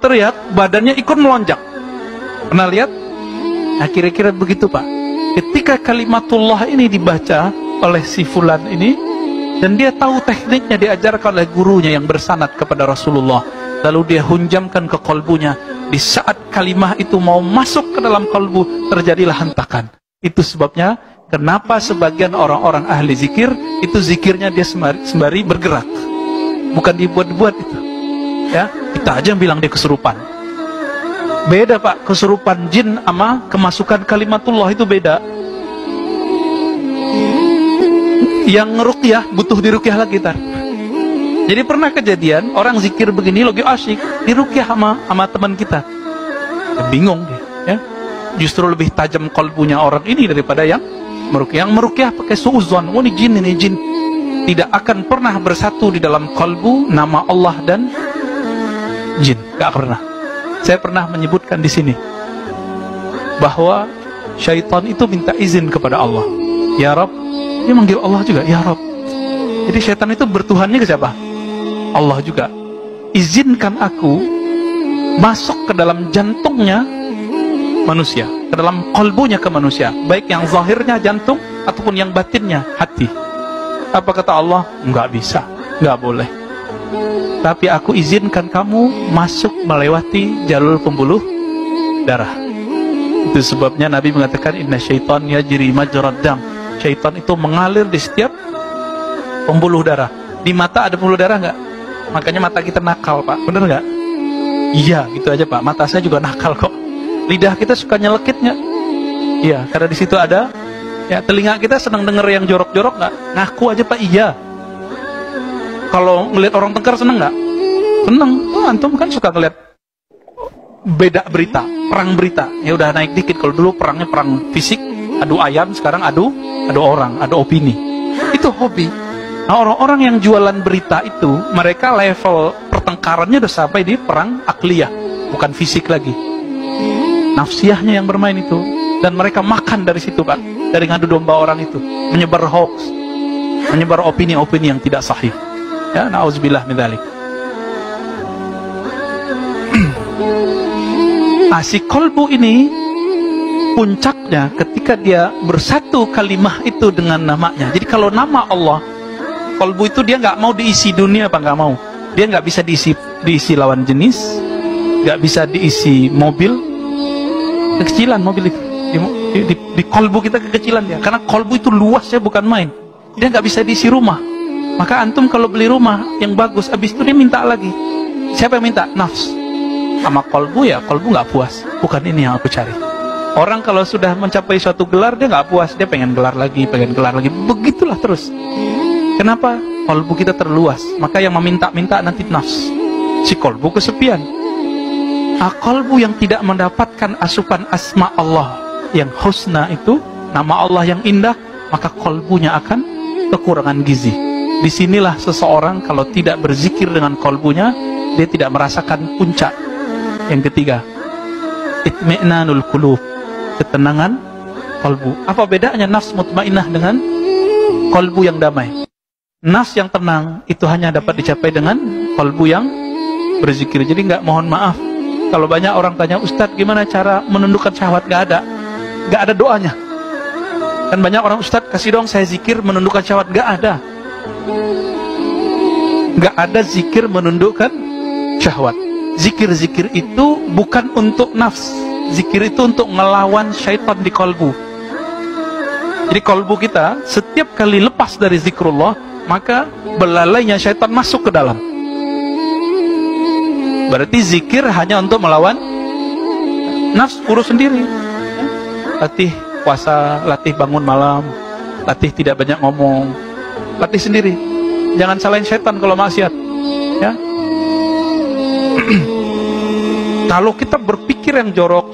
berteriak, badannya ikut melonjak. Pernah lihat? Nah, kira-kira begitu, Pak. Ketika kalimatullah ini dibaca oleh si fulan ini, dan dia tahu tekniknya, diajarkan oleh gurunya yang bersanad kepada Rasulullah, lalu dia hunjamkan ke kolbunya. Di saat kalimah itu mau masuk ke dalam kolbu, terjadilah hentakan. Itu sebabnya kenapa sebagian orang-orang ahli zikir itu zikirnya dia sembari bergerak, bukan dibuat-buat itu. Ya, kita aja yang bilang dia kesurupan. Beda, Pak, kesurupan jin sama kemasukan kalimatullah itu beda. Yang ngeruqyah butuh diruqyah lagi tar. Jadi pernah kejadian orang zikir begini lagi asyik, diruqyah sama teman kita. Ya, bingung dia, ya. Justru lebih tajam kolbunya orang ini daripada yang meruqyah. Yang meruqyah pakai suuzon, oh ini jin. Tidak akan pernah bersatu di dalam kolbu nama Allah dan jin, gak pernah. Saya pernah menyebutkan di sini bahwa syaitan itu minta izin kepada Allah. Ya Rabb, dia manggil Allah juga, ya Rabb. Jadi syaitan itu bertuhannya ke siapa? Allah juga. Izinkan aku masuk ke dalam jantungnya manusia, ke dalam kolbunya ke manusia, baik yang zahirnya jantung ataupun yang batinnya hati. Apa kata Allah? Enggak bisa, enggak boleh. Tapi aku izinkan kamu masuk melewati jalur pembuluh darah. Itu sebabnya Nabi mengatakan inna syaitan yajri majrad dam. Syaitan itu mengalir di setiap pembuluh darah. Di mata ada pembuluh darah nggak? Makanya mata kita nakal, Pak. Bener nggak? Iya, gitu aja, Pak. Mata saya juga nakal kok. Lidah kita suka nyelekit nggak? Iya, karena di situ ada. Ya, telinga kita senang denger yang jorok-jorok nggak? Ngaku aja, Pak. Iya. Kalau ngelihat orang tengkar seneng nggak? Seneng. Oh, antum kan suka ngelihat beda berita, perang berita. Ya udah naik dikit. Kalau dulu perangnya perang fisik, adu ayam, sekarang adu orang, adu opini. Itu hobi. Nah, orang-orang yang jualan berita itu, mereka level pertengkarannya udah sampai di perang akliyah, bukan fisik lagi. Nafsiyahnya yang bermain itu, dan mereka makan dari situ, Pak. Dari ngadu domba orang itu, menyebar hoax, menyebar opini-opini yang tidak sahih. Ya, na'udzubillah min dzalik. Si kolbu ini puncaknya ketika dia bersatu kalimah itu dengan namanya. Jadi kalau nama Allah, kolbu itu dia nggak mau diisi dunia, apa nggak mau. Dia nggak bisa diisi lawan jenis, nggak bisa diisi mobil, kekecilan mobil itu. Di kolbu kita kekecilan dia, karena kolbu itu luasnya bukan main. Dia nggak bisa diisi rumah. Maka antum kalau beli rumah yang bagus, habis itu dia minta lagi. Siapa yang minta? Nafs. Sama kolbu ya, kolbu nggak puas. Bukan ini yang aku cari. Orang kalau sudah mencapai suatu gelar, dia nggak puas. Dia pengen gelar lagi, pengen gelar lagi. Begitulah terus. Kenapa? Kolbu kita terluas. Maka yang meminta-minta nanti nafs. Si kolbu kesepian. Kolbu yang tidak mendapatkan asupan asma Allah yang husna itu, nama Allah yang indah, maka kolbunya akan kekurangan gizi. Disinilah seseorang kalau tidak berzikir dengan kolbunya, dia tidak merasakan puncak. Yang ketiga, itmi'nanul qulub, ketenangan kolbu. Apa bedanya nafs mutmainnah dengan kolbu yang damai? Nafs yang tenang itu hanya dapat dicapai dengan kolbu yang berzikir. Jadi nggak, mohon maaf, kalau banyak orang tanya, Ustadz gimana cara menundukkan syahwat? Nggak ada doanya. Kan banyak orang, Ustadz kasih dong saya zikir menundukkan syahwat. Nggak ada zikir menundukkan syahwat. Zikir-zikir itu bukan untuk nafs. Zikir itu untuk ngelawan syaitan di kolbu. Jadi kolbu kita setiap kali lepas dari zikrullah, maka belalainya syaitan masuk ke dalam. Berarti zikir hanya untuk melawan nafs, urus sendiri. Latih puasa, latih bangun malam, latih tidak banyak ngomong, latih sendiri. Jangan salahin syaitan kalau maksiat, ya. Kalau kita berpikir yang jorok